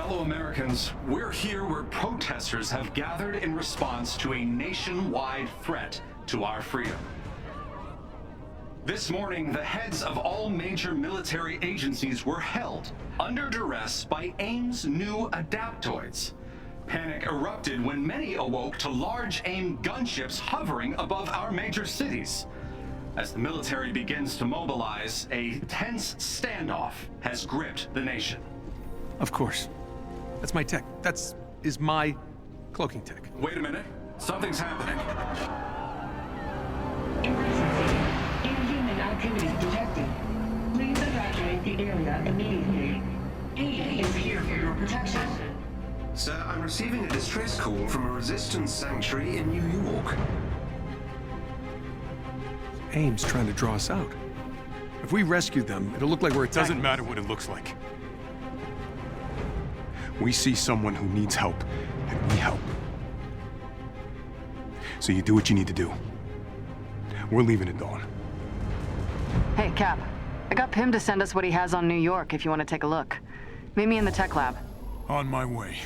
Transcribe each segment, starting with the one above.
Fellow Americans, we're here where protesters have gathered in response to a nationwide threat to our freedom. This morning, the heads of all major military agencies were held under duress by AIM's new adaptoids. Panic erupted when many awoke to large AIM gunships hovering above our major cities. As the military begins to mobilize, a tense standoff has gripped the nation. Of course. That's my tech. Is my cloaking tech. Wait a minute. Something's happening. Emergency. Inhuman activity detected. Please evacuate the area immediately. AIM is here for your protection. Sir, I'm receiving a distress call from a resistance sanctuary in New York. AIM's trying to draw us out. If we rescue them, it'll look like we're attacking. Doesn't matter what it looks like. We see someone who needs help, and we help. So you do what you need to do. We're leaving at dawn. Hey, Cap. I got Pim to send us what he has on New York if you want to take a look. Meet me in the tech lab. On my way.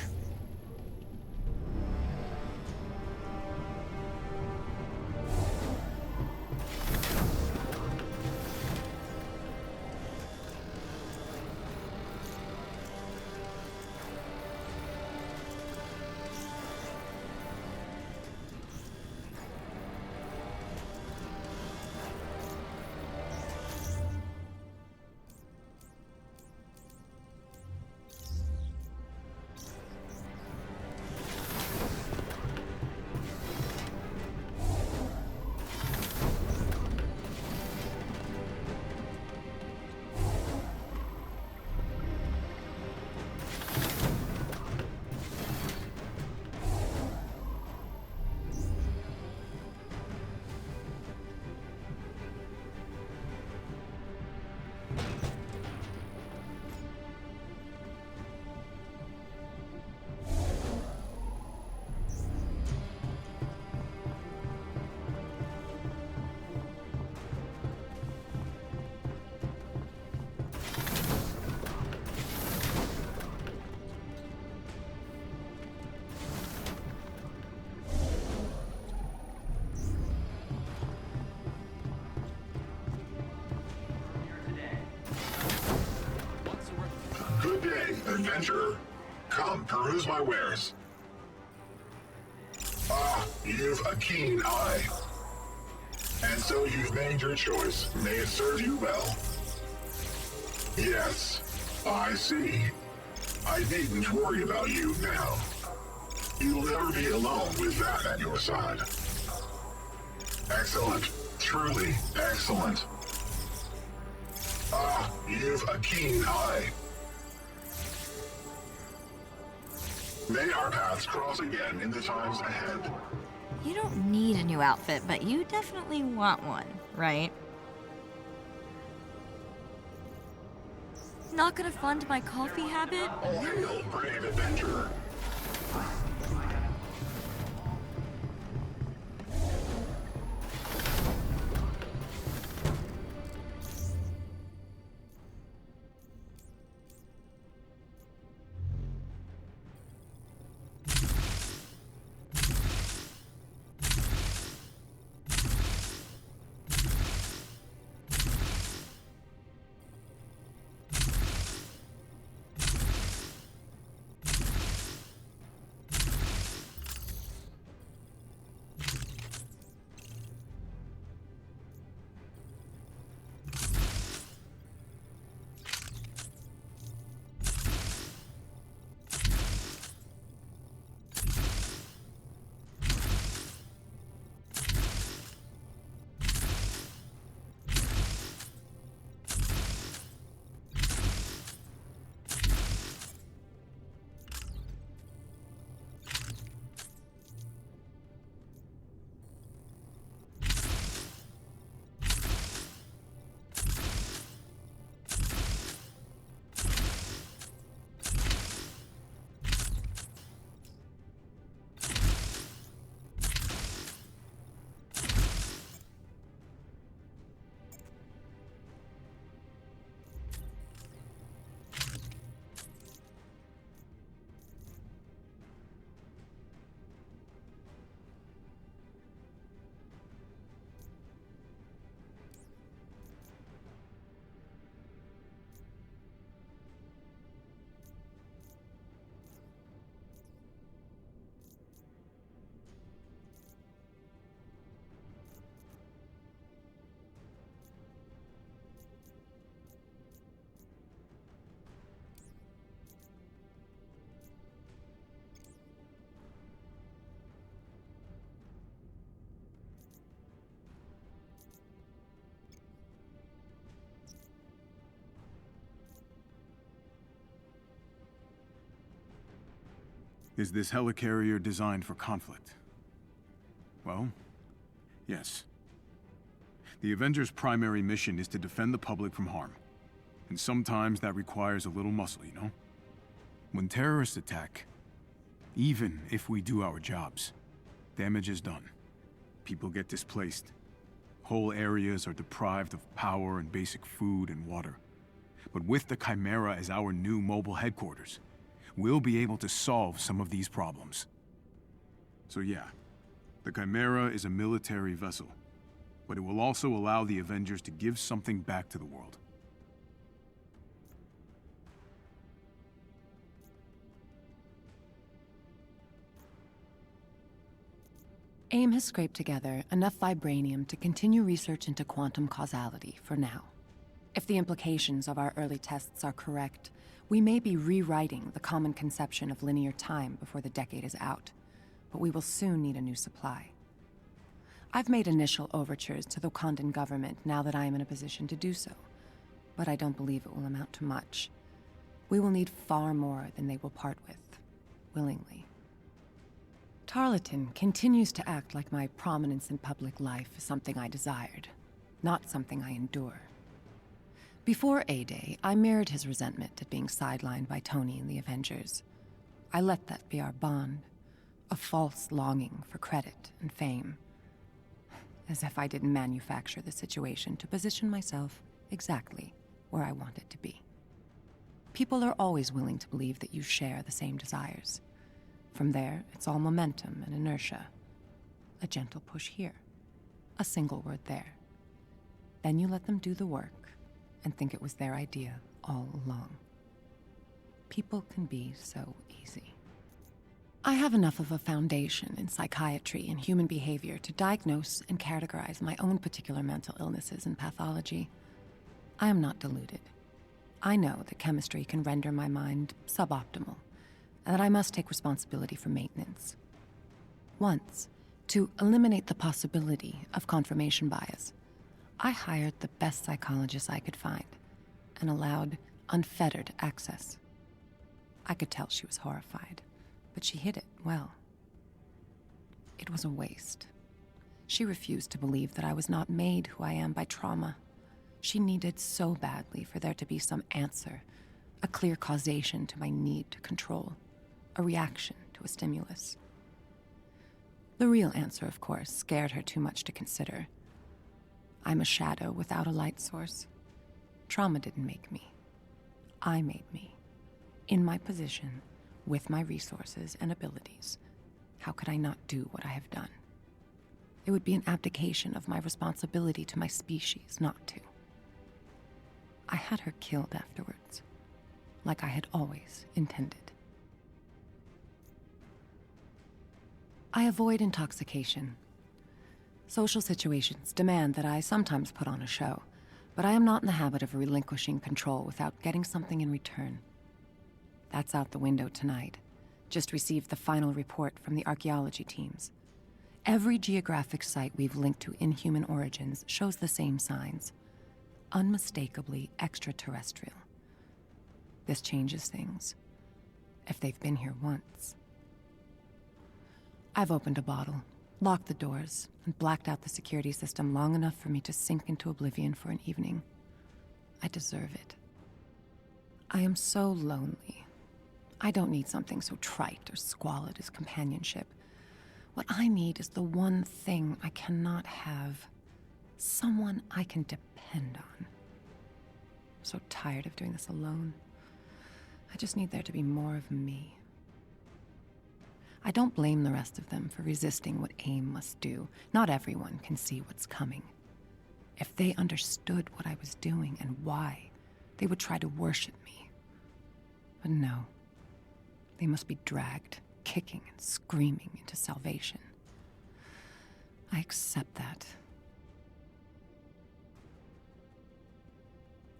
Good day, adventurer. Come, peruse my wares. Ah, you've a keen eye. And so you've made your choice. May it serve you well. Yes, I see. I needn't worry about you now. You'll never be alone with that at your side. Excellent. Truly excellent. Ah, you've a keen eye. May our paths cross again in the times ahead. You don't need a new outfit, but you definitely want one, right? Not gonna fund my coffee habit? All hail, brave adventurer. Is this helicarrier designed for conflict? Well, yes. The Avengers' primary mission is to defend the public from harm. And sometimes that requires a little muscle, you know? When terrorists attack, even if we do our jobs, damage is done. People get displaced. Whole areas are deprived of power and basic food and water. But with the Chimera as our new mobile headquarters, we'll be able to solve some of these problems. So yeah, the Chimera is a military vessel, but it will also allow the Avengers to give something back to the world. AIM has scraped together enough vibranium to continue research into quantum causality for now. If the implications of our early tests are correct, we may be rewriting the common conception of linear time before the decade is out, but we will soon need a new supply. I've made initial overtures to the Wakandan government now that I am in a position to do so, but I don't believe it will amount to much. We will need far more than they will part with, willingly. Tarleton continues to act like my prominence in public life is something I desired, not something I endure. Before A-Day, I mirrored his resentment at being sidelined by Tony and the Avengers. I let that be our bond, a false longing for credit and fame. As if I didn't manufacture the situation to position myself exactly where I wanted to be. People are always willing to believe that you share the same desires. From there, it's all momentum and inertia. A gentle push here, a single word there. Then you let them do the work and think it was their idea all along. People can be so easy. I have enough of a foundation in psychiatry and human behavior to diagnose and categorize my own particular mental illnesses and pathology. I am not deluded. I know that chemistry can render my mind suboptimal, and that I must take responsibility for maintenance. Once, to eliminate the possibility of confirmation bias, I hired the best psychologist I could find and allowed unfettered access. I could tell she was horrified, but she hid it well. It was a waste. She refused to believe that I was not made who I am by trauma. She needed so badly for there to be some answer, a clear causation to my need to control, a reaction to a stimulus. The real answer, of course, scared her too much to consider. I'm a shadow without a light source. Trauma didn't make me. I made me. In my position, with my resources and abilities, how could I not do what I have done? It would be an abdication of my responsibility to my species not to. I had her killed afterwards, like I had always intended. I avoid intoxication. Social situations demand that I sometimes put on a show, but I am not in the habit of relinquishing control without getting something in return. That's out the window tonight. Just received the final report from the archaeology teams. Every geographic site we've linked to inhuman origins shows the same signs. Unmistakably extraterrestrial. This changes things. If they've been here once. I've opened a bottle, locked the doors, and blacked out the security system long enough for me to sink into oblivion for an evening. I deserve it. I am so lonely. I don't need something so trite or squalid as companionship. What I need is the one thing I cannot have. Someone I can depend on. I'm so tired of doing this alone. I just need there to be more of me. I don't blame the rest of them for resisting what AIM must do. Not everyone can see what's coming. If they understood what I was doing and why, they would try to worship me. But no. They must be dragged, kicking and screaming into salvation. I accept that.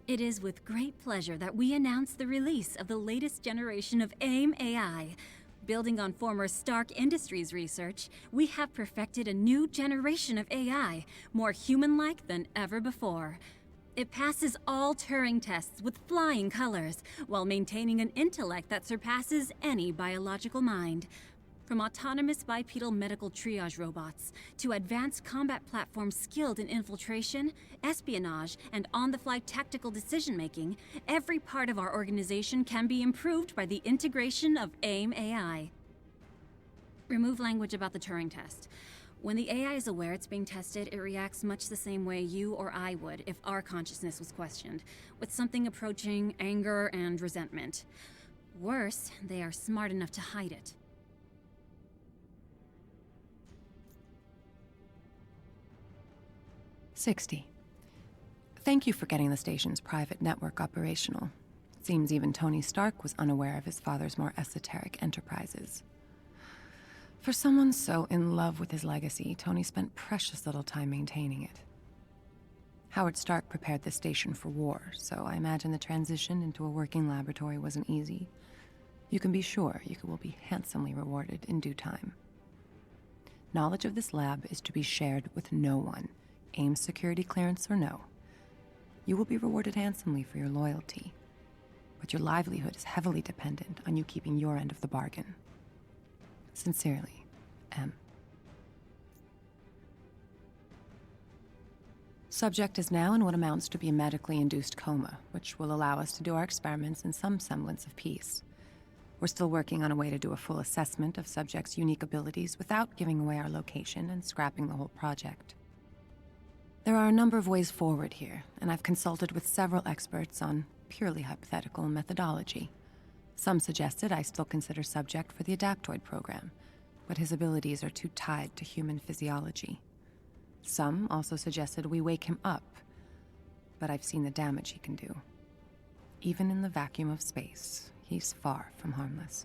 It is with great pleasure that we announce the release of the latest generation of AIM AI. Building on former Stark Industries research, we have perfected a new generation of AI, more human-like than ever before. It passes all Turing tests with flying colors, while maintaining an intellect that surpasses any biological mind. From autonomous bipedal medical triage robots to advanced combat platforms skilled in infiltration, espionage, and on-the-fly tactical decision-making, every part of our organization can be improved by the integration of AIM AI. Remove language about the Turing test. When the AI is aware it's being tested, it reacts much the same way you or I would if our consciousness was questioned, with something approaching anger and resentment. Worse, they are smart enough to hide it. "60. Thank you for getting the station's private network operational. It seems even Tony Stark was unaware of his father's more esoteric enterprises. For someone so in love with his legacy, Tony spent precious little time maintaining it. Howard Stark prepared the station for war, so I imagine the transition into a working laboratory wasn't easy. You can be sure you will be handsomely rewarded in due time. Knowledge of this lab is to be shared with no one, AIM security clearance or no. You will be rewarded handsomely for your loyalty, but your livelihood is heavily dependent on you keeping your end of the bargain. Sincerely, M." Subject is now in what amounts to be a medically induced coma, which will allow us to do our experiments in some semblance of peace. We're still working on a way to do a full assessment of subject's unique abilities without giving away our location and scrapping the whole project. There are a number of ways forward here, and I've consulted with several experts on purely hypothetical methodology. Some suggested I still consider subject for the Adaptoid program, but his abilities are too tied to human physiology. Some also suggested we wake him up, but I've seen the damage he can do. Even in the vacuum of space, he's far from harmless.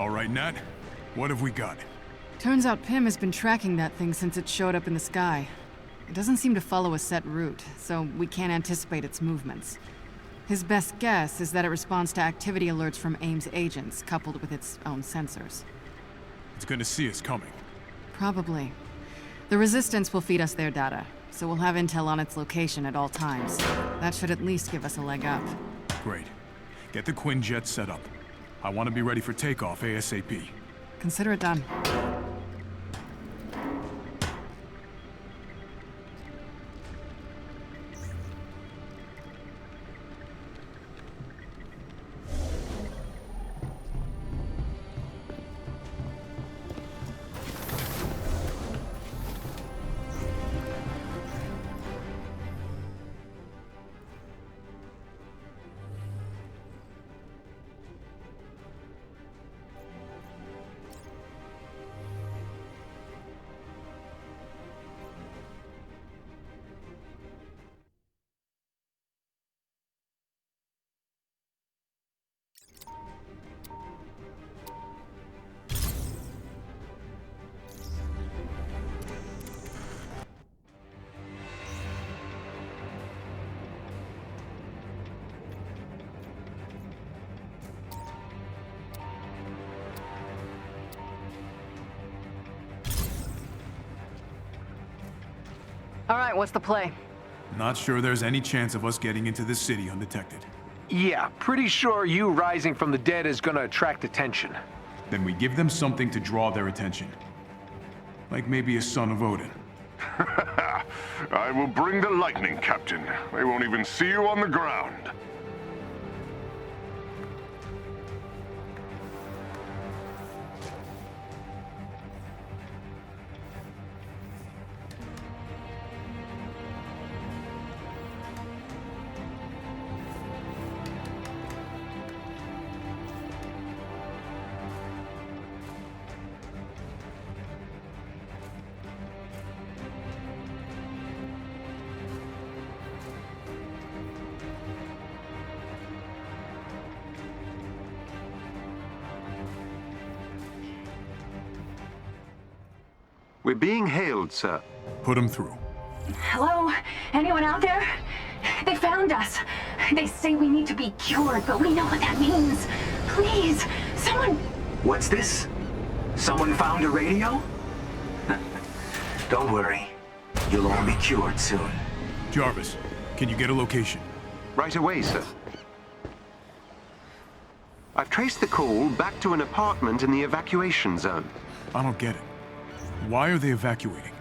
All right, Nat, what have we got? Turns out Pym has been tracking that thing since it showed up in the sky. It doesn't seem to follow a set route, so we can't anticipate its movements. His best guess is that it responds to activity alerts from AIM's agents, coupled with its own sensors. It's gonna see us coming. Probably. The Resistance will feed us their data, so we'll have intel on its location at all times. That should at least give us a leg up. Great. Get the Quinjet set up. I want to be ready for takeoff ASAP. Consider it done. All right, what's the play? Not sure there's any chance of us getting into this city undetected. Yeah, pretty sure you rising from the dead is gonna attract attention. then we give them something to draw their attention. Like maybe a son of Odin. I will bring the lightning, Captain. They won't even see you on the ground. We're being hailed, sir. Put them through. Hello? Anyone out there? They found us. They say we need to be cured, but we know what that means. Please, someone... What's this? Someone found a radio? Don't worry. You'll all be cured soon. Jarvis, can you get a location? Right away, sir. I've traced the call back to an apartment in the evacuation zone. I don't get it. Why are they evacuating?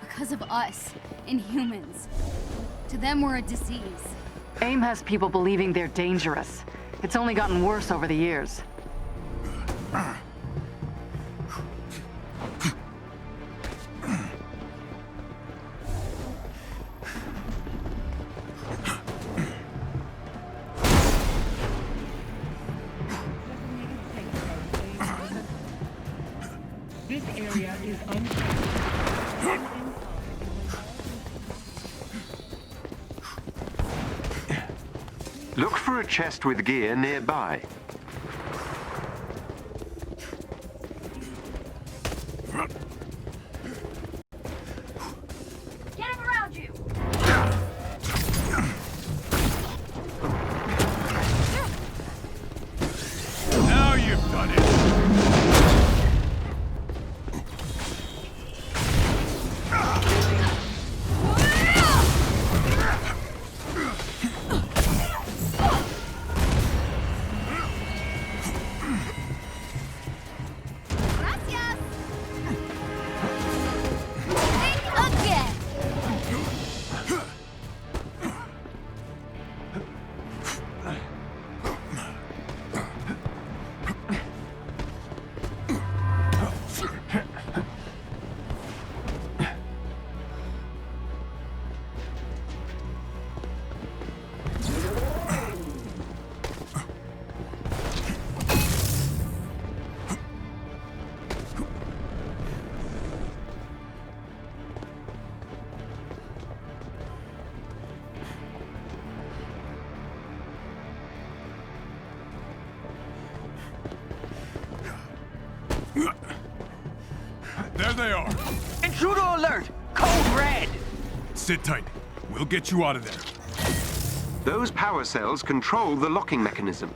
Because of us, Inhumans. To them, we're a disease. AIM has people believing they're dangerous. It's only gotten worse over the years. This area is unsafe. Look for a chest with gear nearby. Get him around you! Now you've done it! There they are. Intruder alert! Code red! Sit tight. We'll get you out of there. Those power cells control the locking mechanism.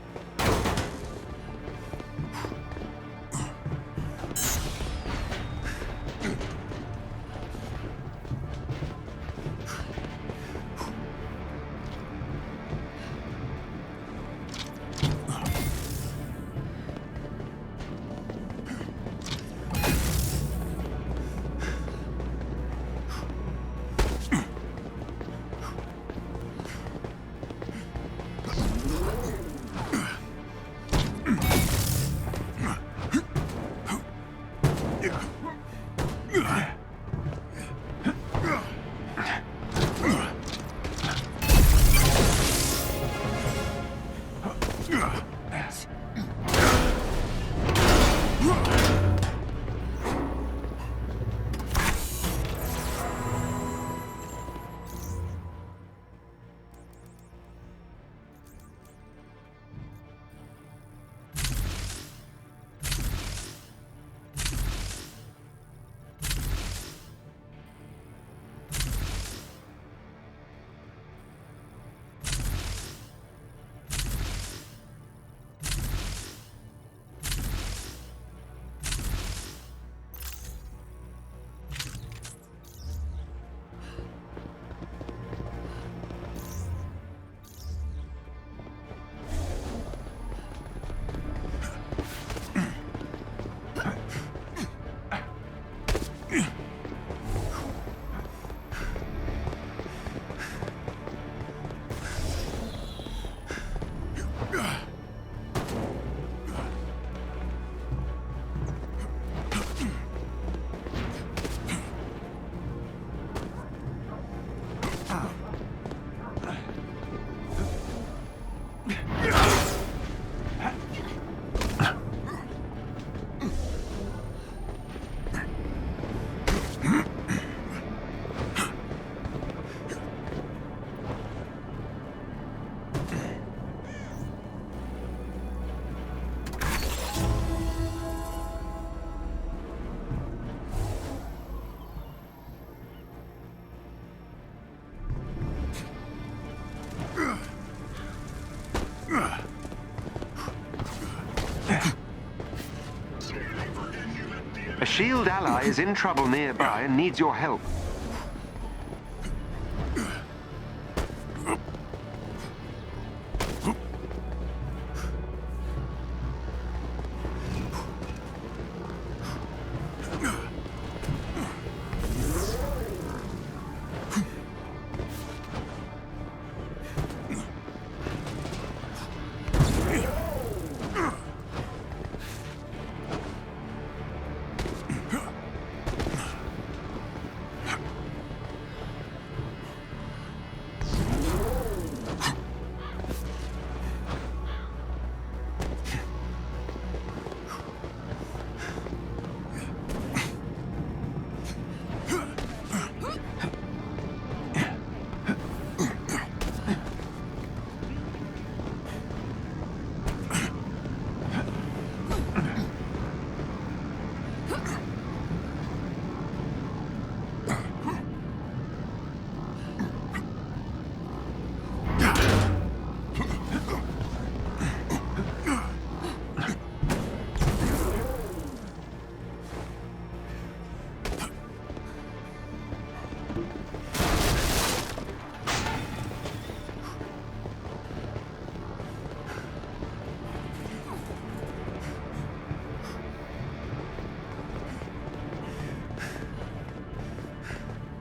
A shield ally is in trouble nearby and needs your help.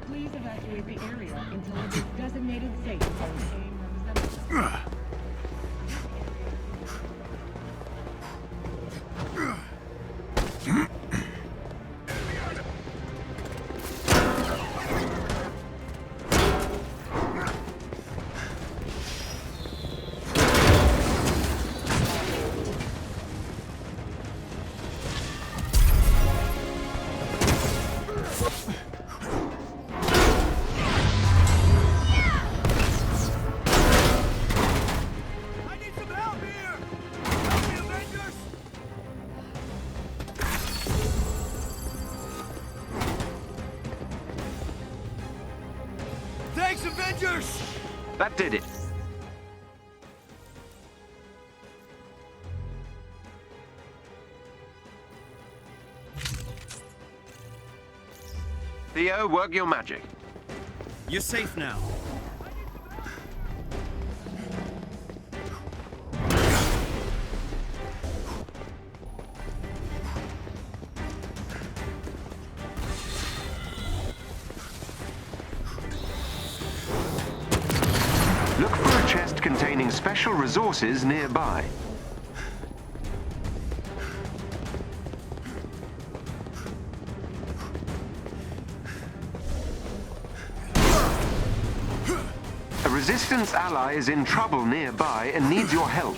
Please evacuate the area until it is designated safe by the AIM representative. Thanks, Avengers! That did it. Theo, work your magic. You're safe now. Look for a chest containing special resources nearby. A Resistance ally is in trouble nearby and needs your help.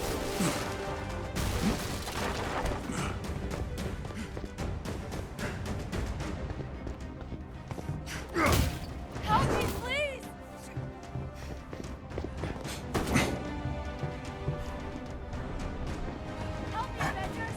Help me, please! Help me, Avengers!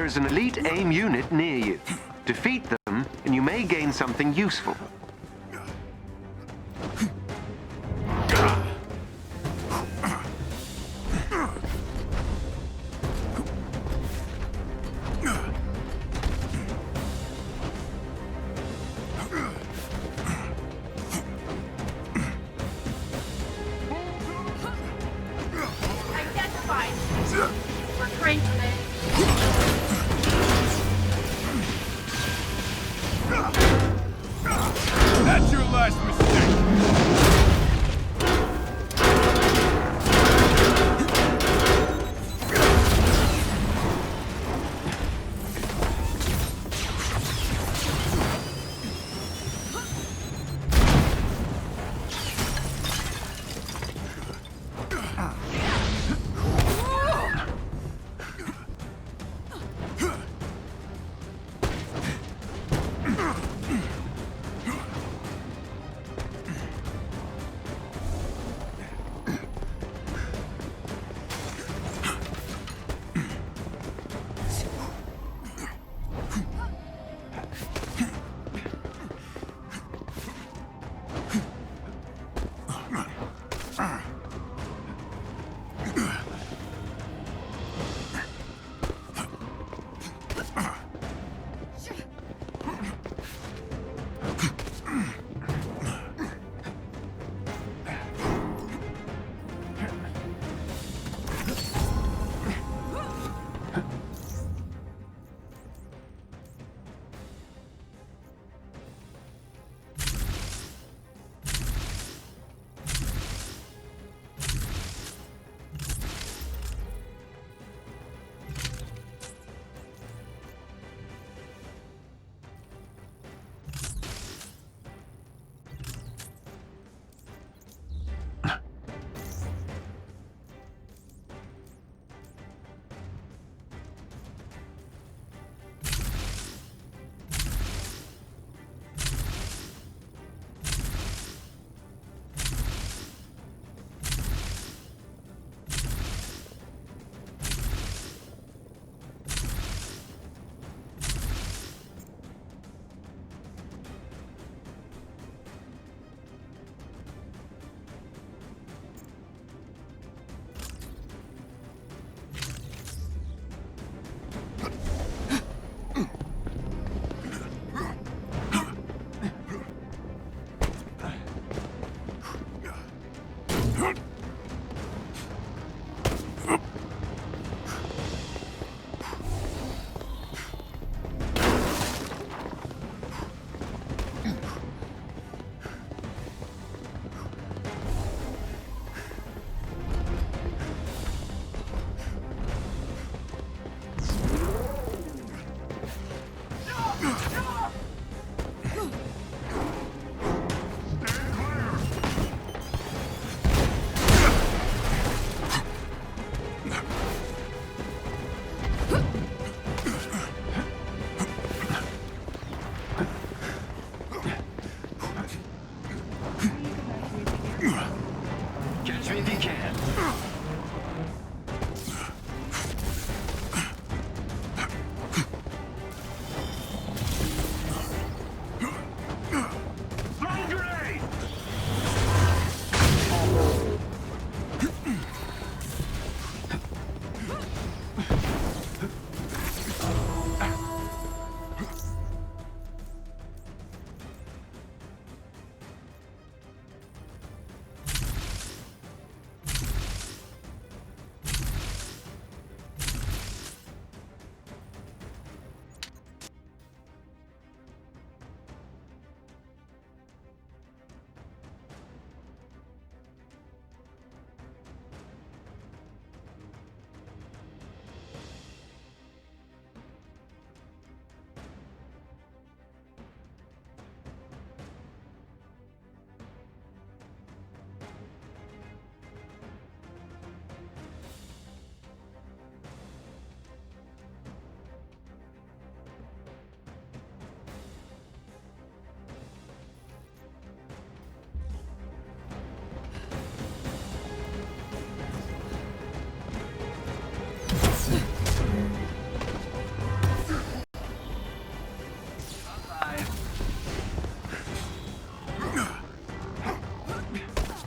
There is an elite AIM unit near you. Defeat them, and you may gain something useful. Identified. We're trained for this. That's your last mistake!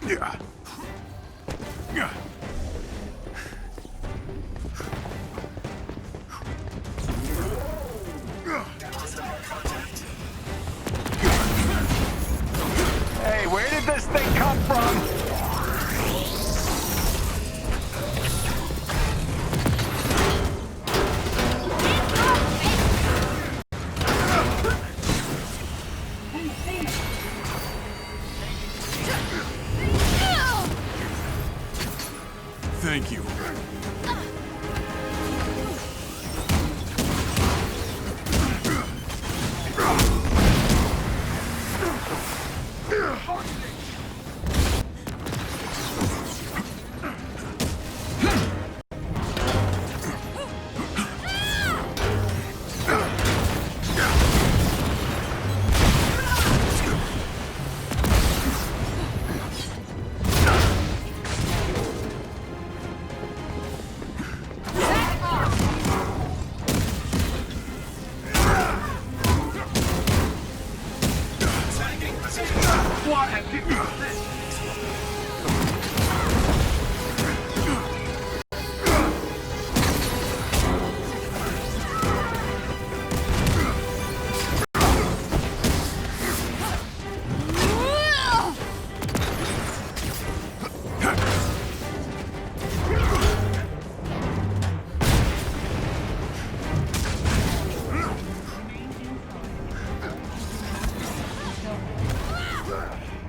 Yeah. Yeah. Hey, where did this thing come from? Thank you.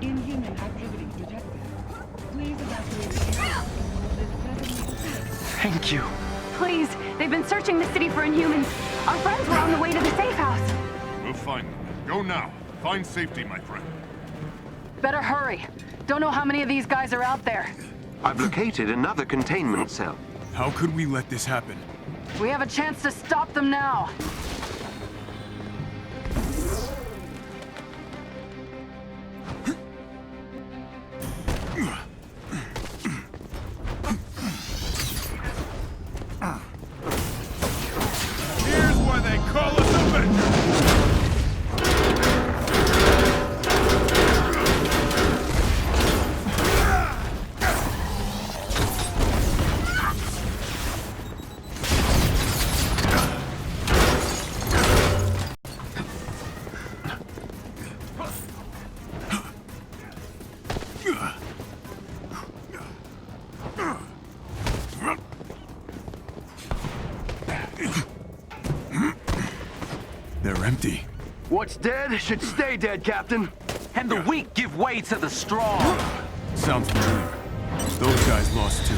Inhuman activity detected. Please evacuate the area until this designated place. Thank you. Please, they've been searching the city for Inhumans. Our friends were on the way to the safe house. We'll find them. Go now. Find safety, my friend. Better hurry. Don't know how many of these guys are out there. I've located another containment cell. How could we let this happen? We have a chance to stop them now. Here's why they call us Avengers! They're empty. What's dead should stay dead, Captain. And the weak give way to the strong. Sounds familiar. Those guys lost too.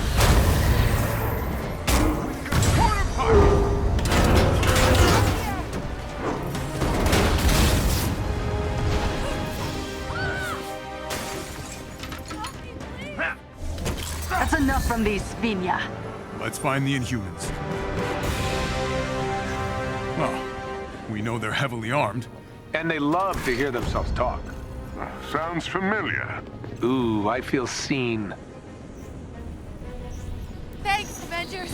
That's enough from these Svinya. Let's find the Inhumans. Well, we know they're heavily armed. And they love to hear themselves talk. Sounds familiar. Ooh, I feel seen. Thanks, Avengers.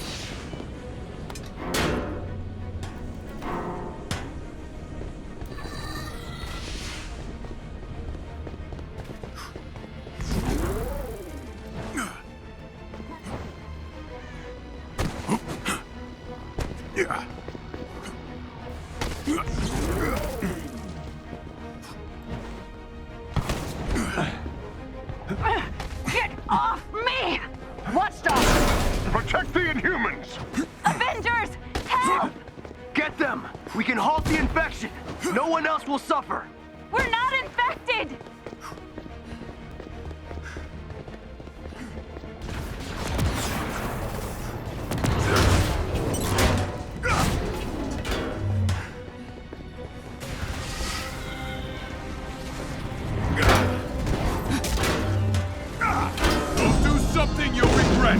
Yeah. Get off me! Watchdog! Protect the Inhumans! Avengers! Help! Get them! We can halt the infection! No one else will suffer! We're not infected! Don't do something you'll regret!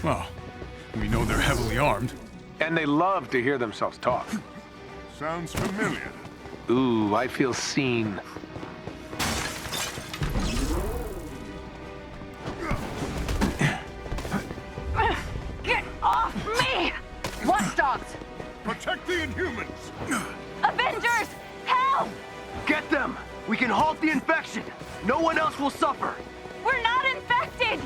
Well, we know they're heavily armed. And they love to hear themselves talk. Sounds familiar. Ooh, I feel seen. Get off me! Watchdogs! Protect the Inhumans! Avengers! Help! Get them! We can halt the infection! No one else will suffer! We're not infected!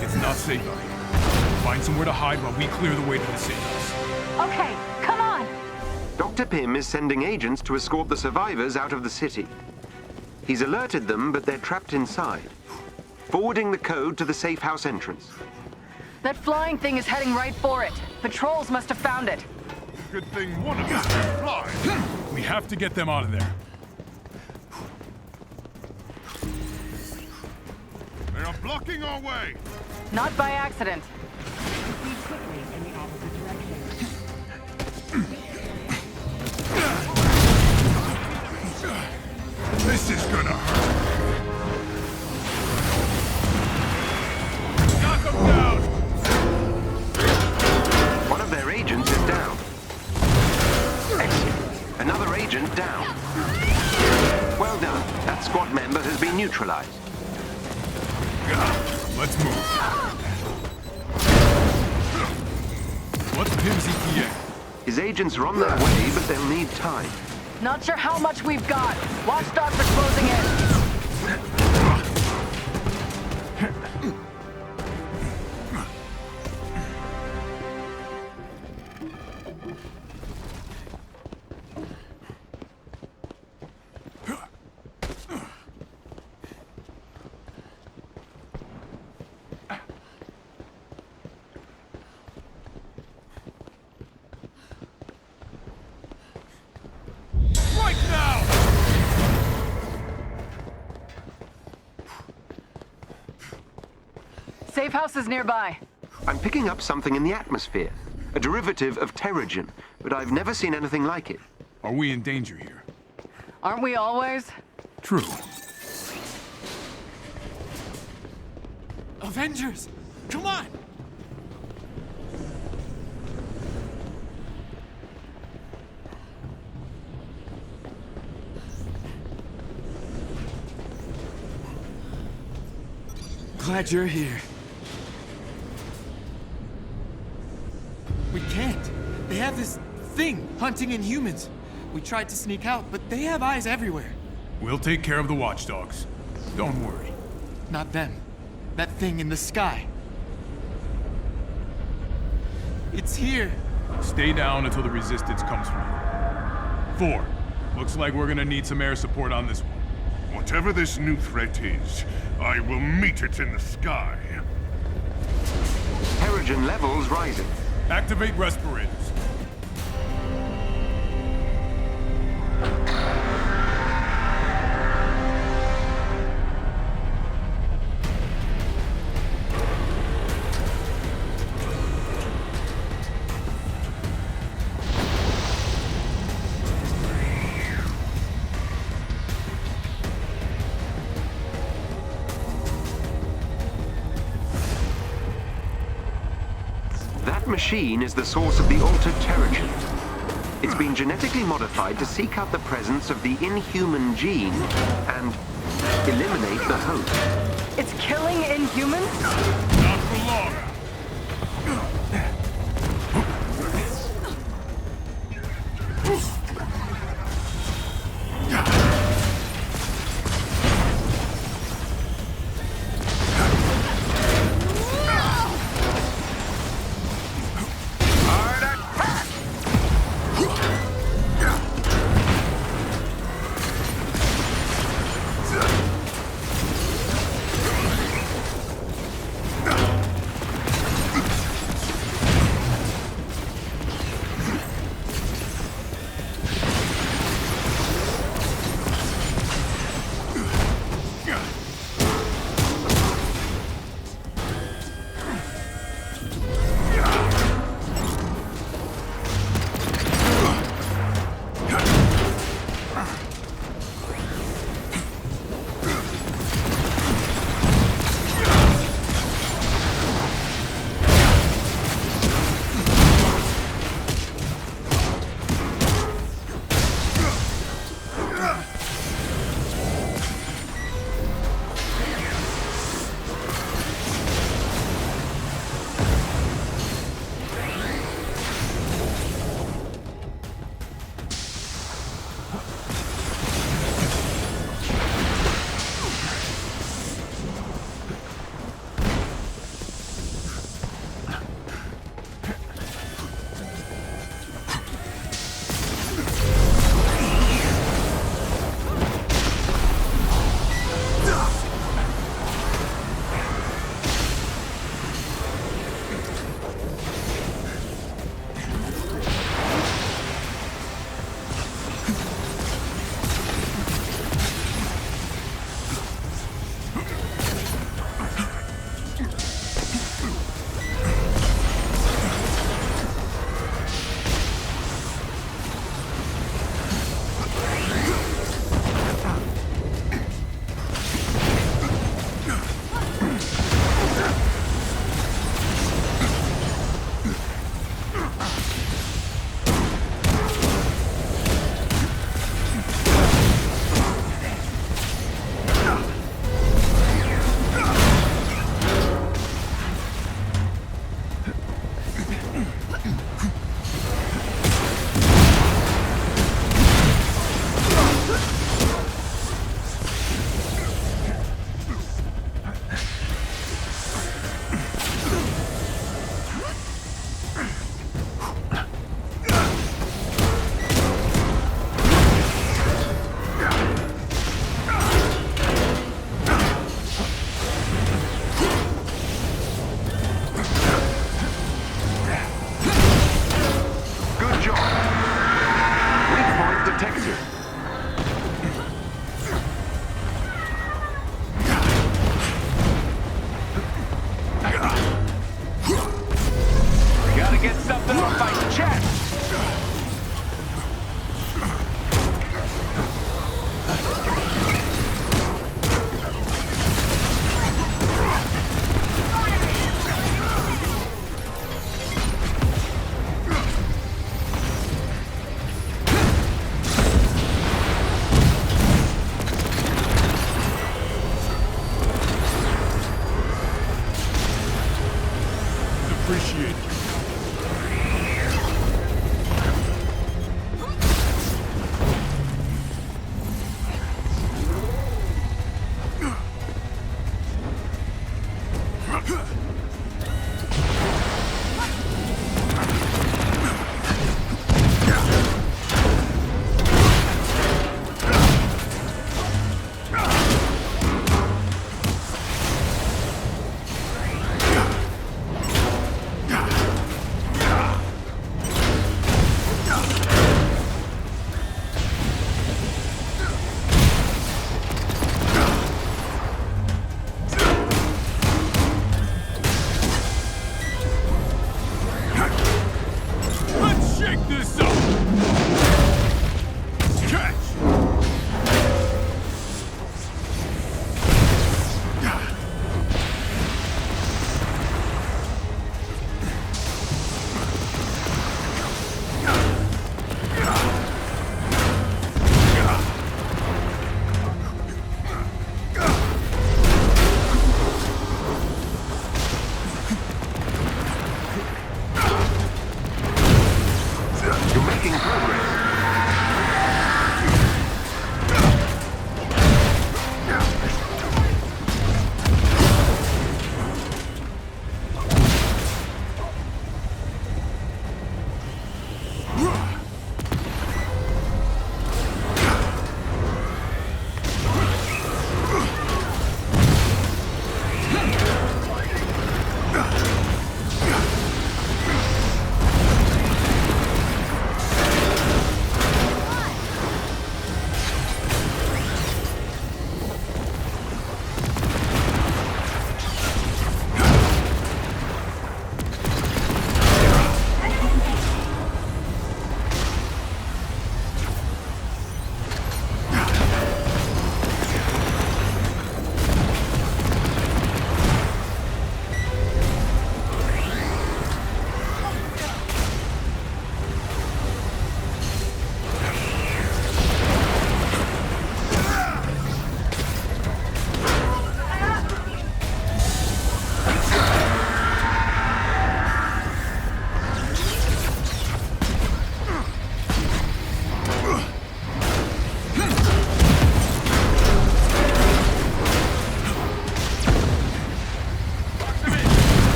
It's not safe out here. Find somewhere to hide while we clear the way to the safe house. Okay, come on! Dr. Pym is sending agents to escort the survivors out of the city. He's alerted them, but they're trapped inside. Forwarding the code to the safe house entrance. That flying thing is heading right for it. Patrols must have found it. Good thing one of us can fly. We have to get them out of there. They are blocking our way. Not by accident. Proceed quickly in the opposite direction. This is gonna hurt. Knock them down! One of their agents is down. Excellent. Another agent down. Well done. That squad member has been neutralized. Let's move. What's Pym's ETA? His agents are on their way, but they'll need time. Not sure how much we've got. Watchdogs are closing in. Right now! Safe house is nearby. I'm picking up something in the atmosphere. A derivative of Terrigen, but I've never seen anything like it. Are we in danger here? Aren't we always? True. Avengers! Come on! Glad you're here. We can't. They have this thing hunting Inhumans. We tried to sneak out, but they have eyes everywhere. We'll take care of the watchdogs. Don't worry. Not them. That thing in the sky. It's here. Stay down until the resistance comes through. 4. Looks like we're gonna need some air support on this one. Whatever this new threat is, I will meet it in the sky. Terrigen levels rising. Activate respirators. That machine is the source of the altered Terrigen. It's been genetically modified to seek out the presence of the inhuman gene and eliminate the host. It's killing Inhumans? Not for long. appreciate it.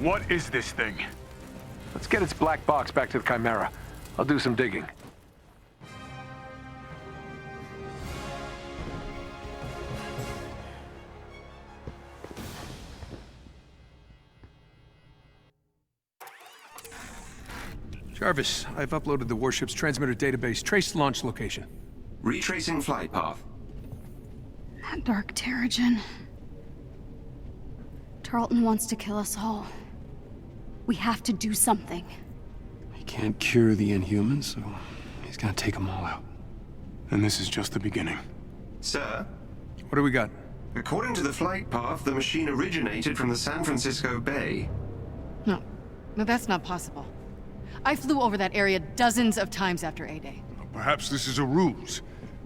What is this thing? Let's get its black box back to the Chimera. I'll do some digging. Jarvis, I've uploaded the warship's transmitter database. Trace launch location. Retracing flight path. That dark Terrigen. Tarleton wants to kill us all. We have to do something. He can't cure the Inhumans, so he's gonna take them all out. And this is just the beginning. Sir? What do we got? According to the flight path, the machine originated from the San Francisco Bay. No, that's not possible. I flew over that area dozens of times after A-Day. Perhaps this is a ruse.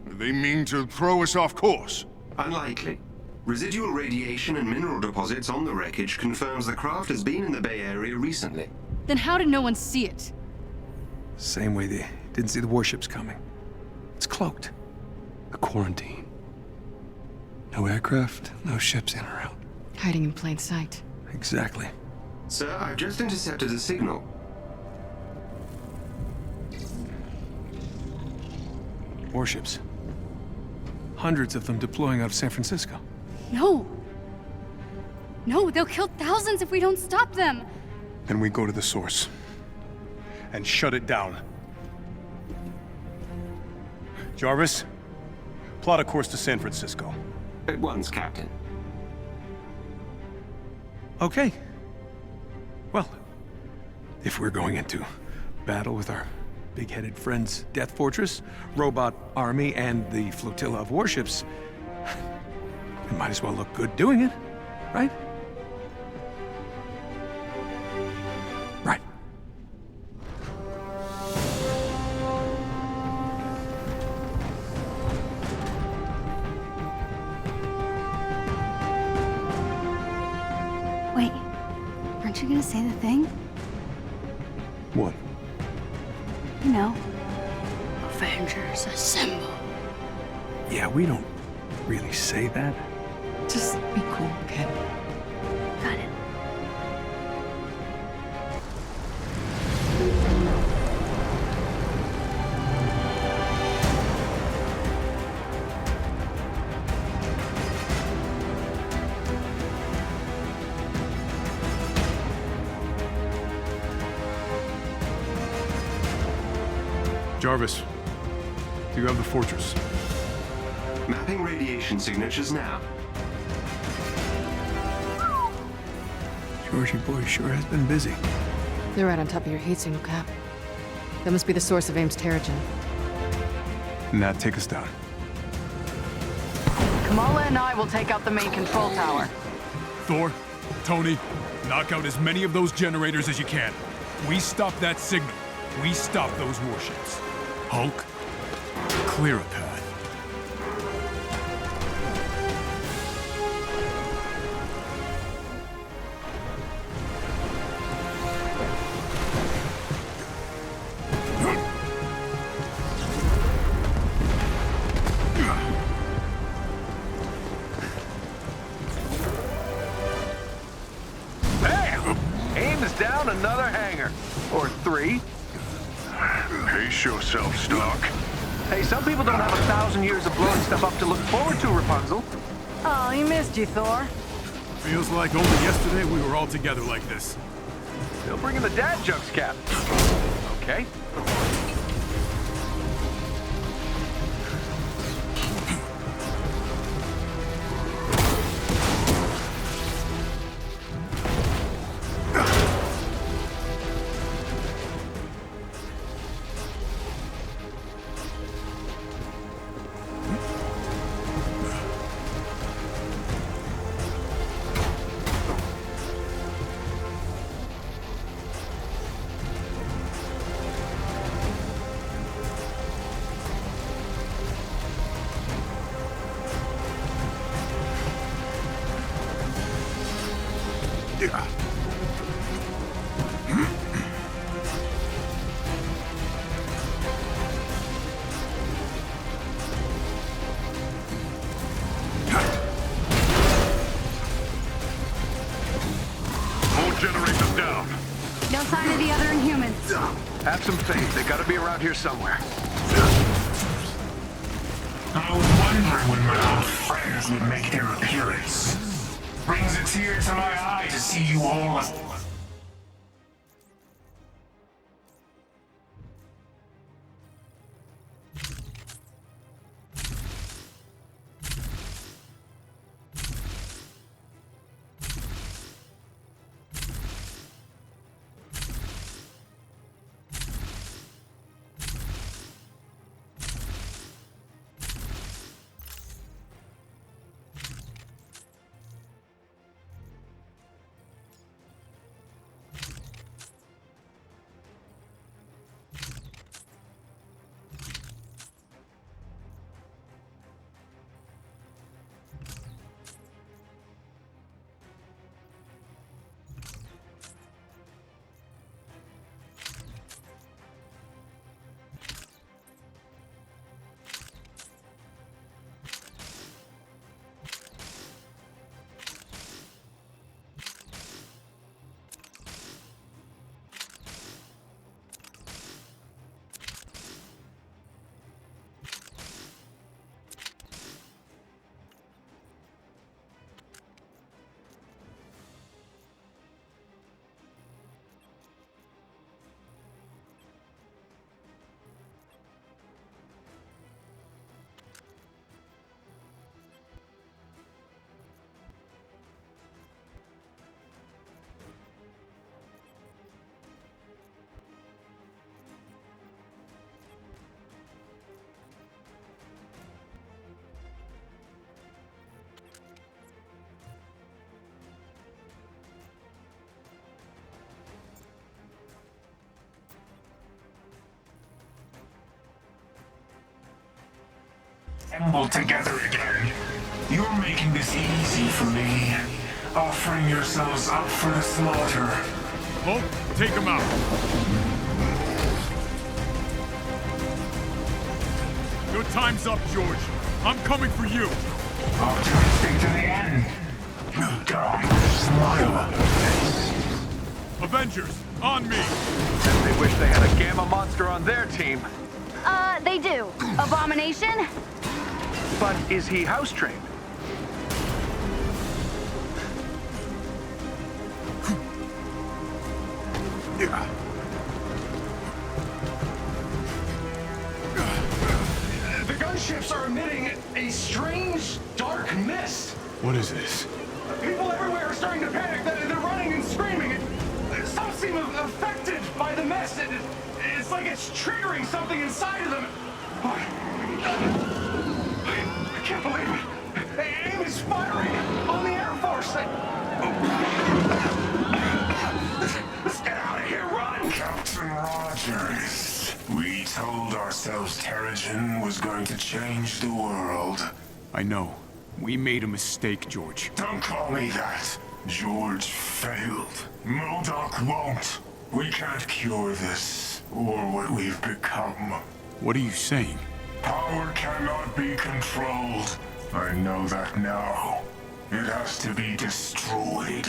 They mean to throw us off course. Unlikely. Residual radiation and mineral deposits on the wreckage confirms the craft has been in the Bay Area recently. Then how did no one see it? Same way they didn't see the warships coming. It's cloaked. A quarantine. No aircraft, no ships in or out. Hiding in plain sight. Exactly. Sir, I've just intercepted a signal. Warships. Hundreds of them deploying out of San Francisco. No. No, they'll kill thousands if we don't stop them. Then we go to the source and shut it down. Jarvis, plot a course to San Francisco. At once, Captain. Okay. Well, if we're going into battle with our big-headed friends, Death Fortress, Robot Army, and the flotilla of warships, we might as well look good doing it, right? Right. Wait, aren't you gonna say the thing? What? You know, Avengers assemble. Yeah, we don't really say that. Just be cool, okay? Got it. Jarvis, do you have the fortress? Mapping radiation signatures now. Georgie boy sure has been busy. They're right on top of your heat single, Cap. That must be the source of AIM's Terrigen. Nat, take us down. Kamala and I will take out the main control tower. Thor, Tony, knock out as many of those generators as you can. We stop that signal. We stop those warships. Hulk, clear a path. Bam! AIM is down another hangar. Or 3. Pace yourself, Stark. Hey, some people don't have 1,000 years of blowing stuff up to look forward to, Rapunzel. Oh, he missed you, Thor. Feels like only yesterday we were all together like this. Still bringing the dad jokes, Cap. Okay. All generators down. No sign of the other Inhumans. Have some faith. They gotta be around here somewhere. I was wondering when my old friends would make their appearance. Brings a tear to my eye to see you all. assembled together again. You're making this easy for me, offering yourselves up for the slaughter. Hulk, take him out. Your time's up, George. I'm coming for you. Optimistic to the end. You dark smile. Avengers, on me. They wish they had a gamma monster on their team. They do. Abomination? But is he house trained? The gunships are emitting a strange, dark mist. What is this? People everywhere are starting to panic. They're running and screaming. Some seem affected by the mist. It's like it's triggering something inside of them. I can't believe it. AIM is firing on the Air Force. Let's get out of here, run! Captain Rogers, we told ourselves Terrigen was going to change the world. I know. We made a mistake, George. Don't call me that. George failed. MODOK won't. We can't cure this, or what we've become. What are you saying? Power cannot be controlled. I know that now. It has to be destroyed.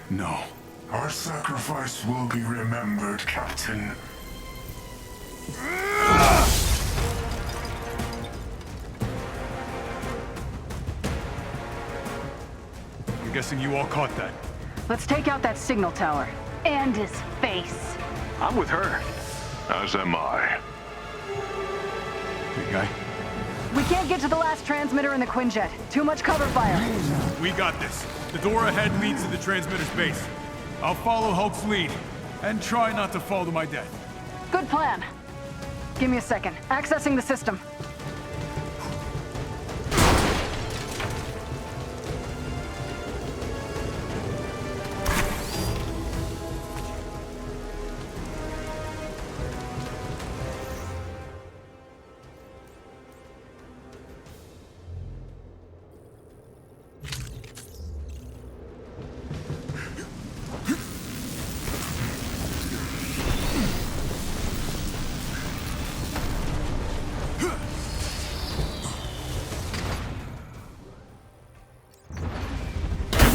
No. Our sacrifice will be remembered, Captain. I'm guessing you all caught that. Let's take out that signal tower. And his face. I'm with her. As am I. Big guy? We can't get to the last transmitter in the Quinjet. Too much cover fire. We got this. The door ahead leads to the transmitter's base. I'll follow Hulk's lead, and try not to fall to my death. Good plan. Give me a second. Accessing the system.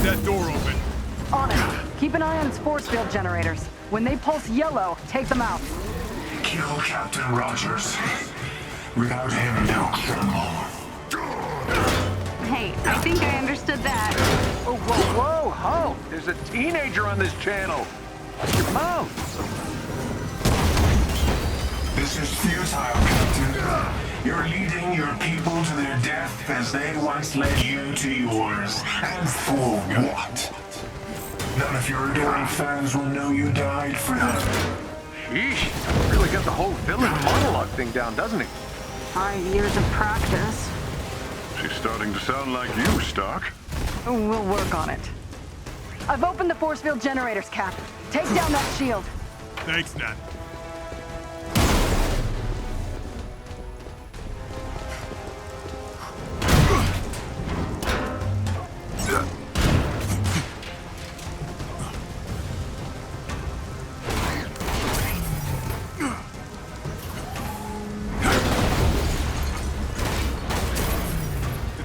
That door open. On it. Keep an eye on its force field generators. When they pulse yellow, take them out. Kill Captain Rogers. Without him, no criminal. Hey, I think I understood that. Whoa, whoa, whoa, ho! There's a teenager on this channel. Watch your mouth. This is futile, Captain. You're leading your people to their death as they once led you to yours. And for what? None of your adoring fans will know you died for them. Sheesh. Really got the whole villain monologue thing down, doesn't he? 5 years of practice. She's starting to sound like you, Stark. We'll work on it. I've opened the force field generators, Cap. Take down that shield. Thanks, Nat.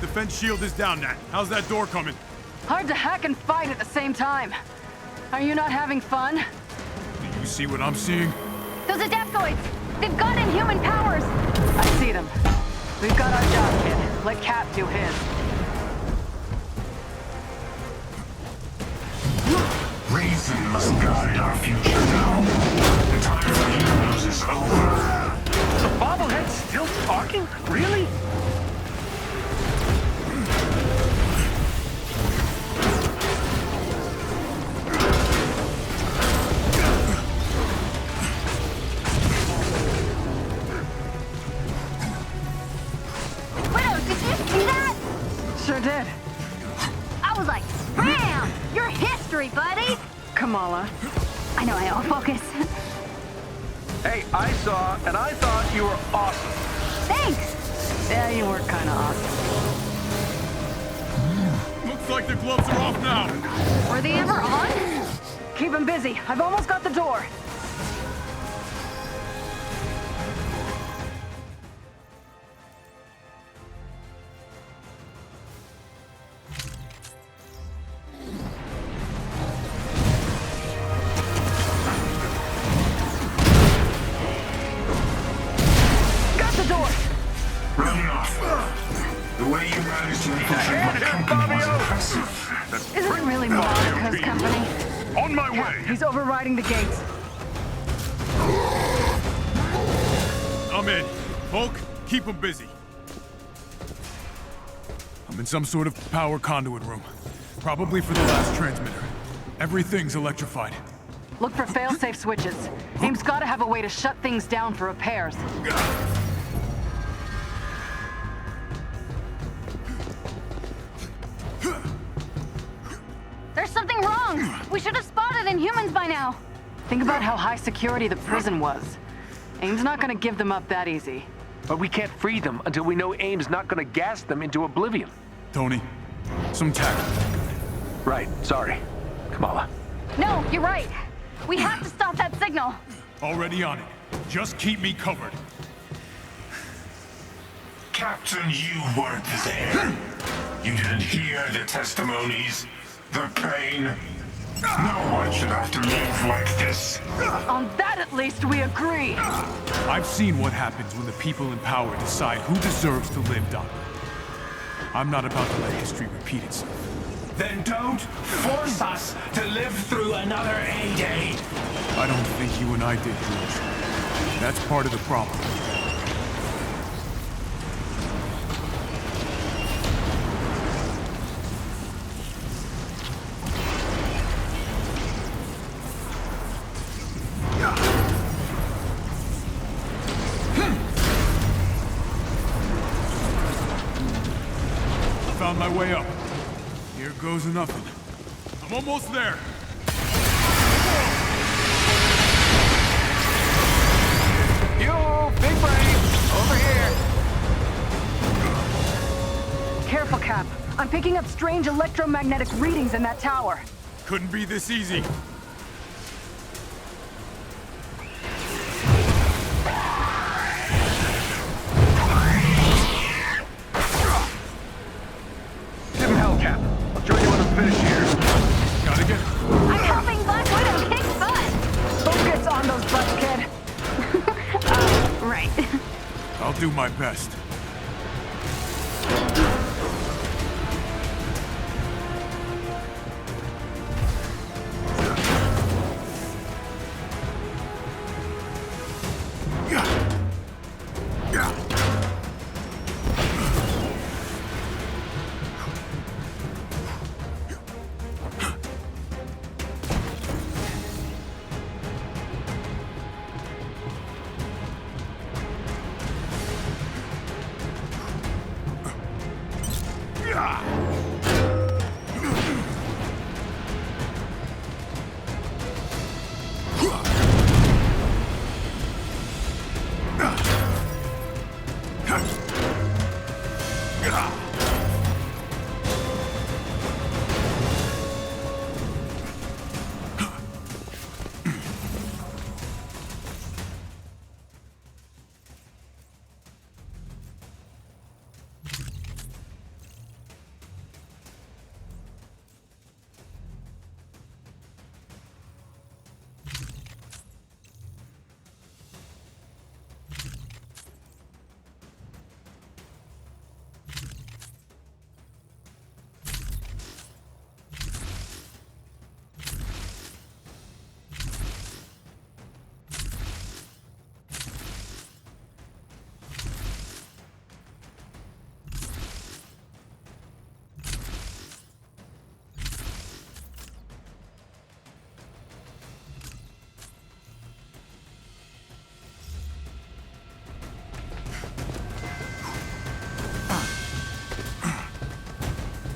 Defense shield is down, Nat. How's that door coming? Hard to hack and fight at the same time. Are you not having fun? Do you see what I'm seeing? Those adaptoids! They've got inhuman powers! I see them. We've got our job, kid. Let Cap do his. Reason must guide our future now. The time for heroes is over. The bobblehead's still talking? Really? Sure did. I was like, bam! You're history, buddy! Kamala. I know, focus. Hey, I saw, and I thought you were awesome. Thanks! Yeah, you were kinda awesome. Looks like the gloves are off now. Were they ever on? Keep him busy. I've almost got the door. Got the door. Running off. The way you managed to infiltrate my company was impressive. Is it really Monica's company? On my way! He's overriding the gates. I'm in. Hulk, keep him busy. I'm in some sort of power conduit room. Probably for the last transmitter. Everything's electrified. Look for fail-safe switches. AIM's gotta have a way to shut things down for repairs. There's something wrong. We should have spotted Inhumans by now. Think about how high security the prison was. AIM's not gonna give them up that easy. But we can't free them until we know AIM's not gonna gas them into oblivion. Tony, some tackle. Right, sorry. Kamala. No, you're right. We have to stop that signal. Already on it. Just keep me covered. Captain, you weren't there. You didn't hear the testimonies, the pain. No one should have to live like this. On that at least we agree. I've seen what happens when the people in power decide who deserves to live, Doctor. I'm not about to let history repeat itself. Then don't force us to live through another A-Day. I don't think you and I did, George. That's part of the problem. Found my way up. Here goes nothing. I'm almost there. Yo, big brain! Over here! Careful, Cap. I'm picking up strange electromagnetic readings in that tower. Couldn't be this easy. Give him hell, Cap. I'll join you when I'm finished here. Gotta get... I'm helping Black Widow kick butt. Focus on those butts, kid. Right. I'll do my best.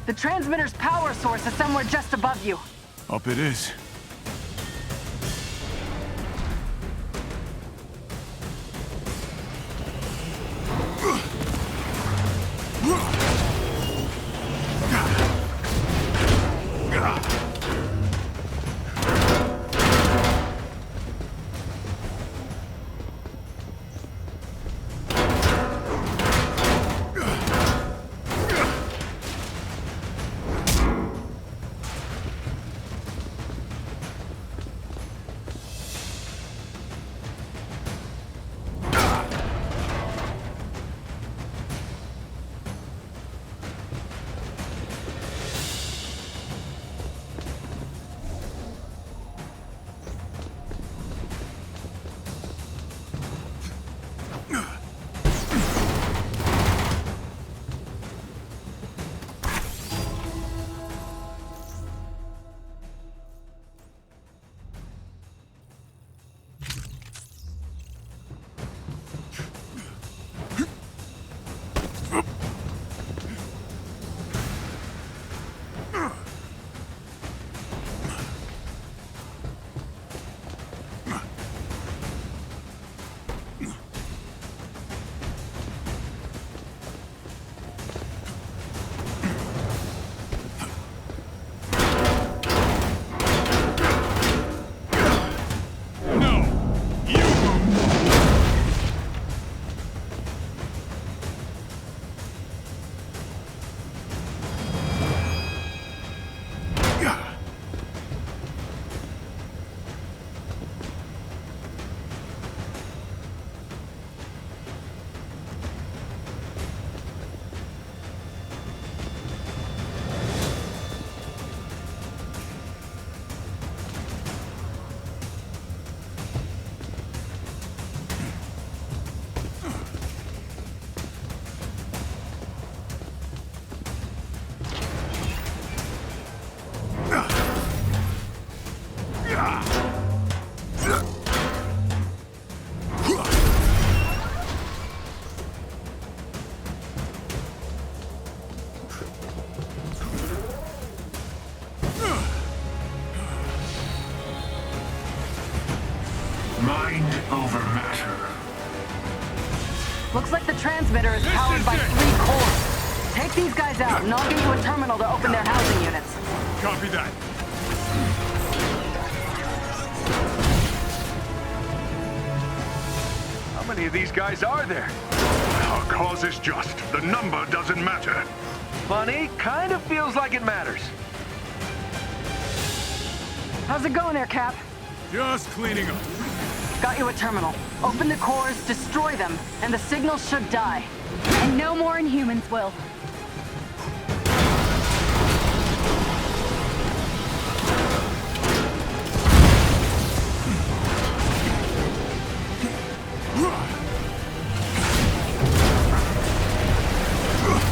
The transmitter's power source is somewhere just above you. Up it is. ever matter. Looks like the transmitter is powered by 3 cores. Take these guys out, and I'll get you a terminal to open their housing units. Copy that. How many of these guys are there? Our cause is just. The number doesn't matter. Funny, kind of feels like it matters. How's it going there, Cap? Just cleaning up. Got you a terminal. Open the cores, destroy them, and the signal should die. And no more Inhumans will.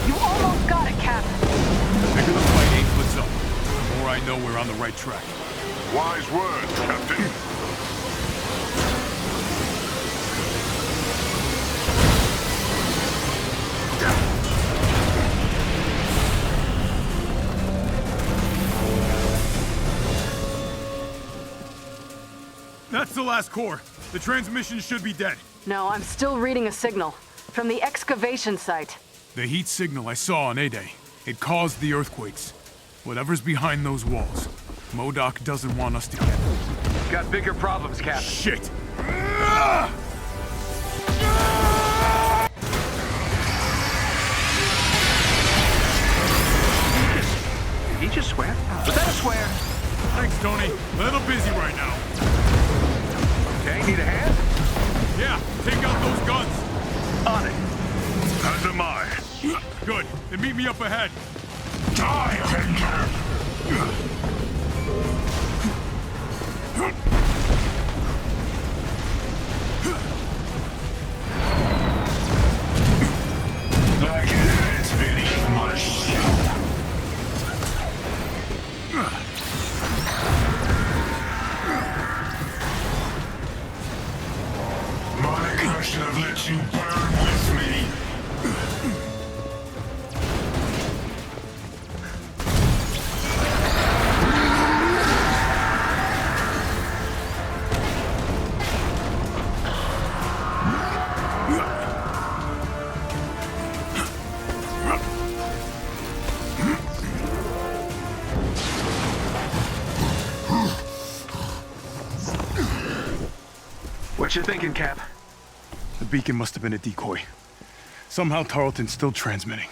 You almost got it, Cap. The bigger the fight 8 puts up, the more I know we're on the right track. Wise words, Captain. That's the last core. The transmission should be dead. No, I'm still reading a signal. From the excavation site. The heat signal I saw on A-Day. It caused the earthquakes. Whatever's behind those walls, MODOK doesn't want us to get it. Got bigger problems, Captain. Shit! Did he just swear? Was that a swear? Thanks, Tony. A little busy right now. Okay, need a hand? Yeah, take out those guns. On it. As am I. Good. Then meet me up ahead. Die, Avenger! Like an ant beneath my shell. Monica should have let you burn with me. What you thinking, Cap? The beacon must have been a decoy. Somehow Tarleton's still transmitting.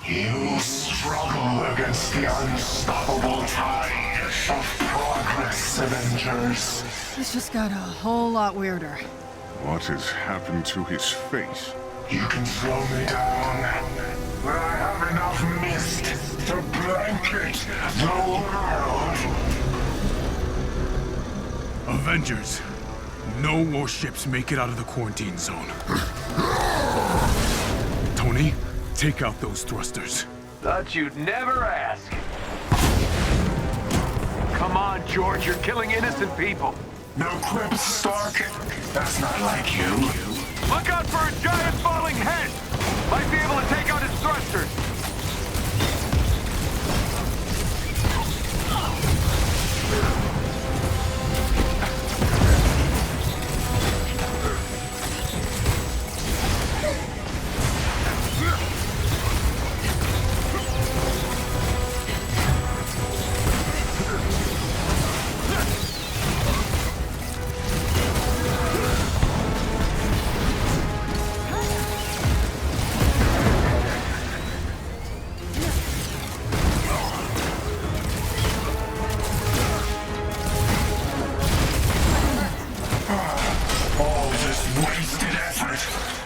You struggle against the unstoppable tide of progress, Avengers. This just got a whole lot weirder. What has happened to his face? You can slow me down, but I have enough mist to blanket the world. Avengers. No warships make it out of the quarantine zone. Tony, take out those thrusters. Thought you'd never ask. Come on, George, you're killing innocent people. No quips, Stark. That's not like you. Look out for a giant falling head! Might be able to take out his thrusters.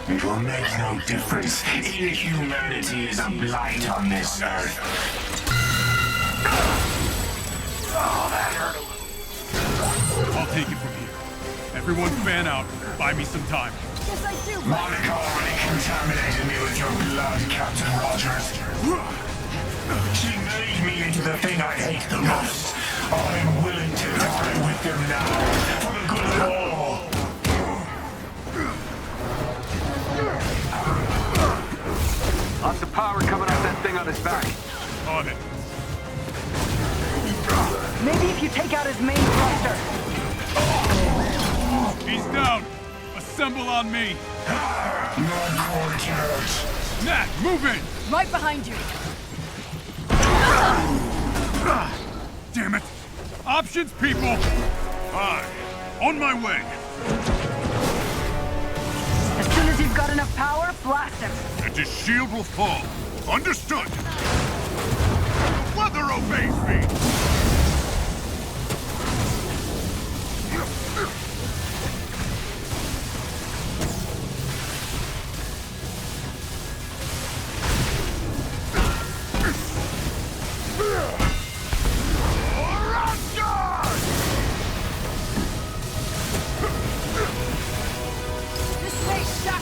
It will make no difference. Inhumanity is a blight on this earth. Oh, that hurt a little. I'll take it from here. Everyone fan out. Buy me some time. Yes, I do. Monica already contaminated me with your blood, Captain Rogers. She made me into the thing I hate the most. I'm willing to die with them now, for the good of all. Lots of power coming off that thing on his back. On it. Maybe if you take out his main thruster. He's down. A assemble on me! Not quite yet. Nat, move in! Right behind you! Damn it! Options, people! Aye, on my way! As soon as you've got enough power, blast him. And his shield will fall. Understood! The weather obeys me! This way, shock!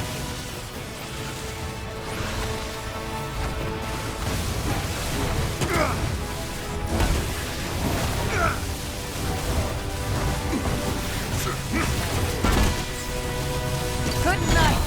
Good night!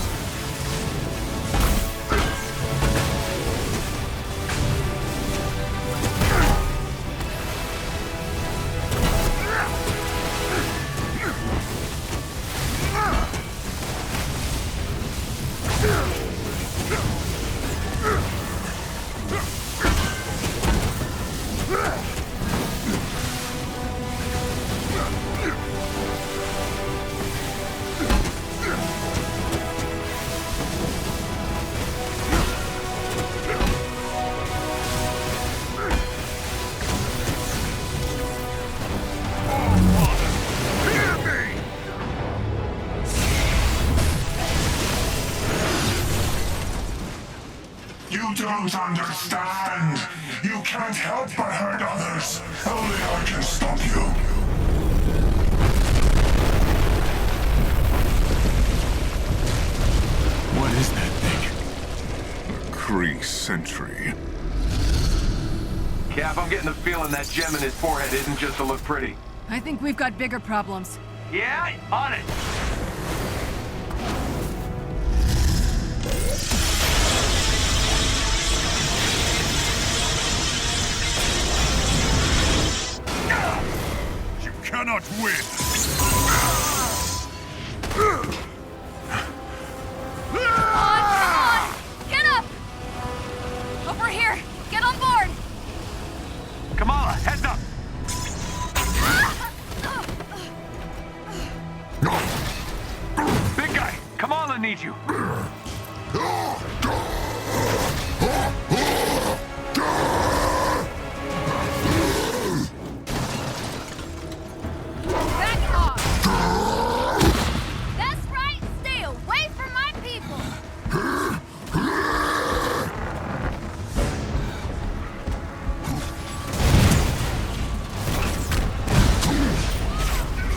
You don't understand. You can't help but hurt others. Only I can stop you. What is that thing? A Kree sentry. Cap, I'm getting the feeling that gem in his forehead isn't just to look pretty. I think we've got bigger problems. Yeah, on it. You cannot win! On! Get up! Over here! Get on board! Kamala, heads up! Big guy, Kamala needs you. Back off! That's right! Stay away from my people!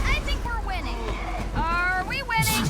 I think we're winning. Are we winning?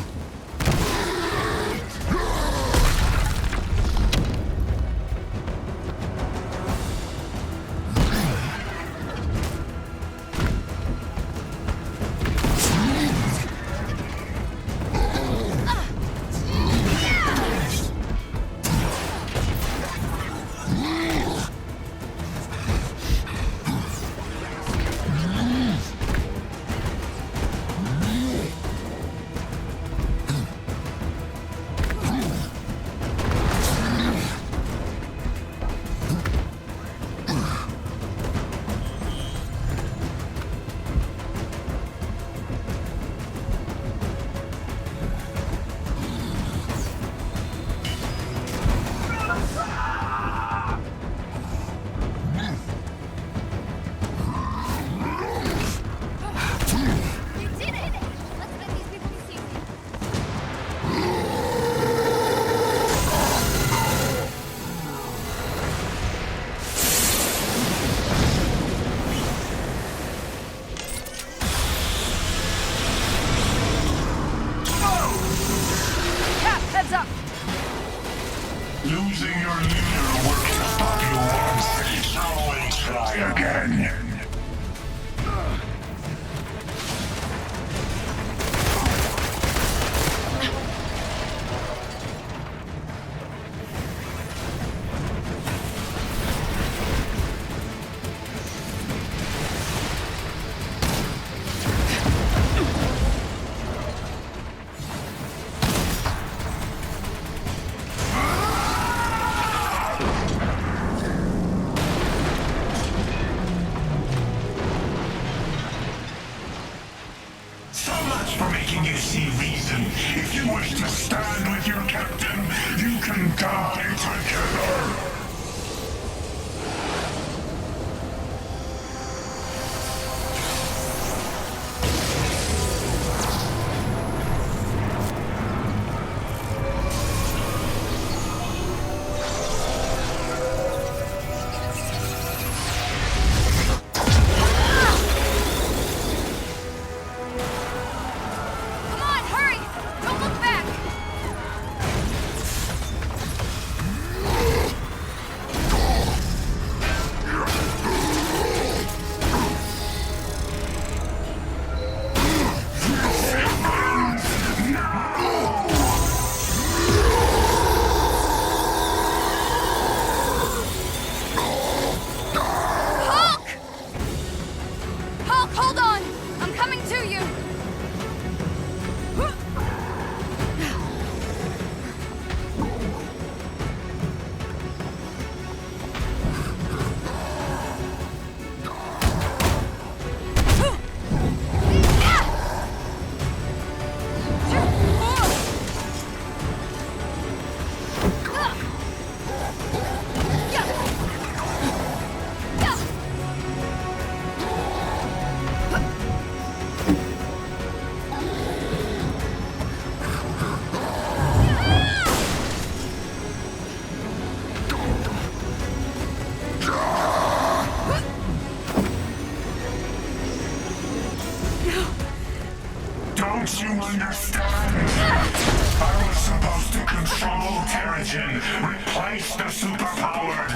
Don't you understand? I was supposed to control Terrigen, replace the superpower.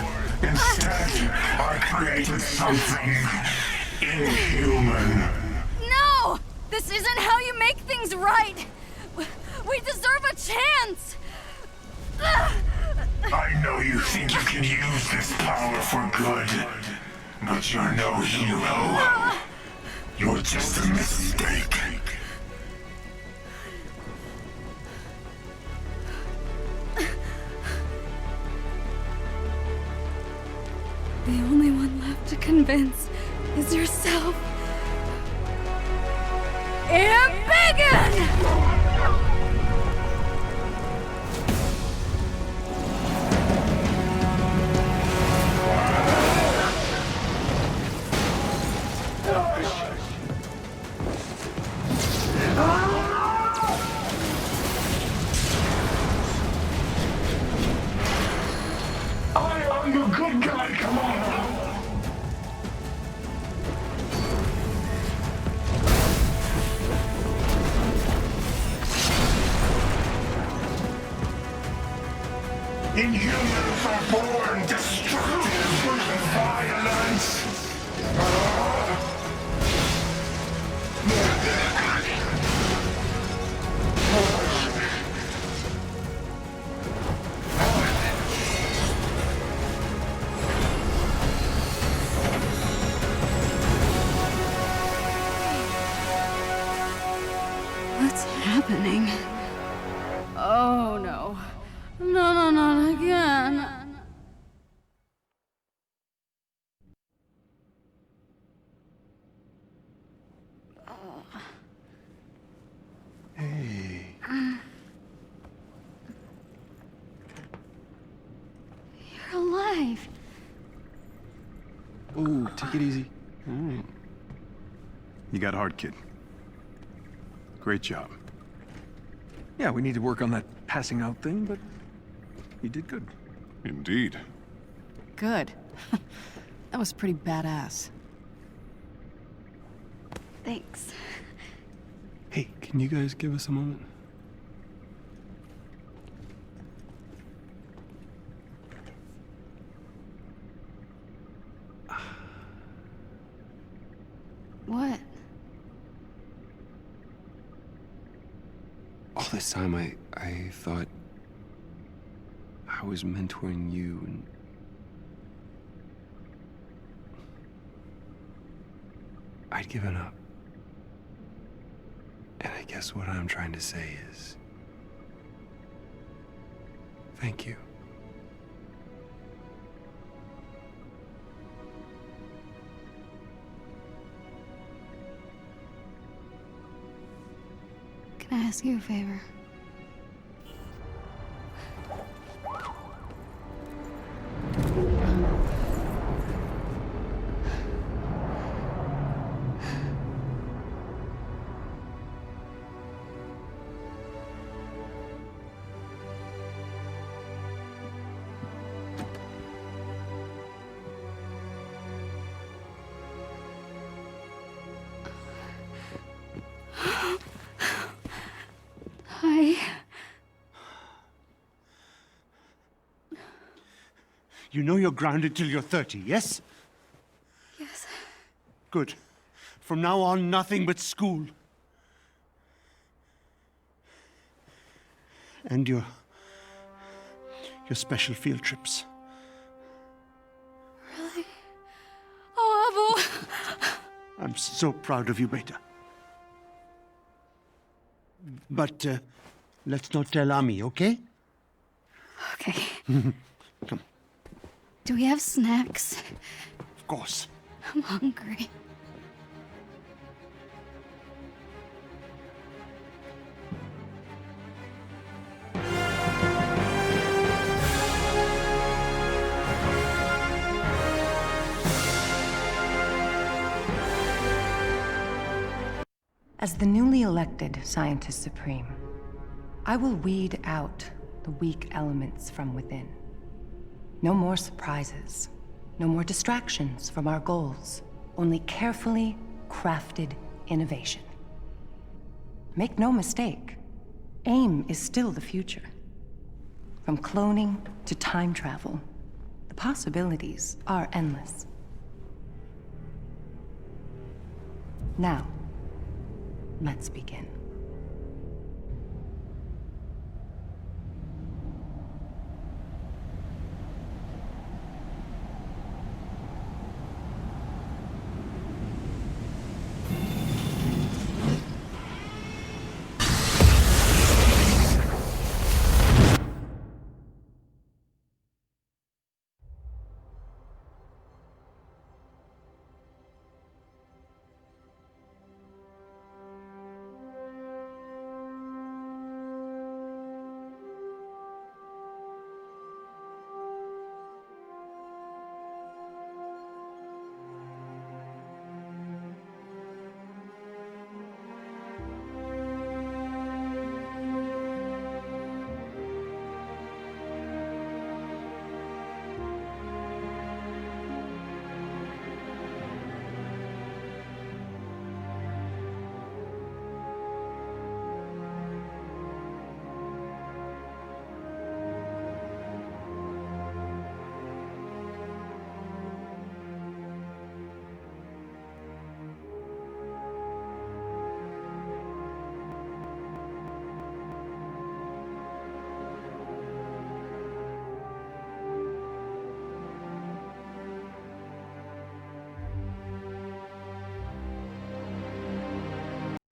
Instead, I created something inhuman. No! This isn't how you make things right! We deserve a chance! I know you think you can use this power for good, but you're no hero. You're just a mistake. The only one left to convince is yourself. Embiggen! I'm the good guy, come on! Inhumans are born destructive and violent. What's happening? Oh no. No, not again. Hey. You're alive. Ooh, take it easy. You got heart, kid. Great job. Yeah, we need to work on that passing out thing, but you did good. Indeed. Good. That was pretty badass. Thanks. Hey, can you guys give us a moment? What? All this time, I thought I was mentoring you, and I'd given up. And I guess what I'm trying to say is, thank you. Can I ask you a favor? Hi. You know you're grounded till you're 30, yes? Yes. Good. From now on, nothing but school. And your special field trips. Really? Oh, Abu! I'm so proud of you, Beta. But let's not tell Ami, okay? Okay. Come. Do we have snacks? Of course. I'm hungry. As the newly elected Scientist Supreme, I will weed out the weak elements from within. No more surprises, no more distractions from our goals, only carefully crafted innovation. make no mistake, AIM is still the future. From cloning to time travel, the possibilities are endless. Now, let's begin.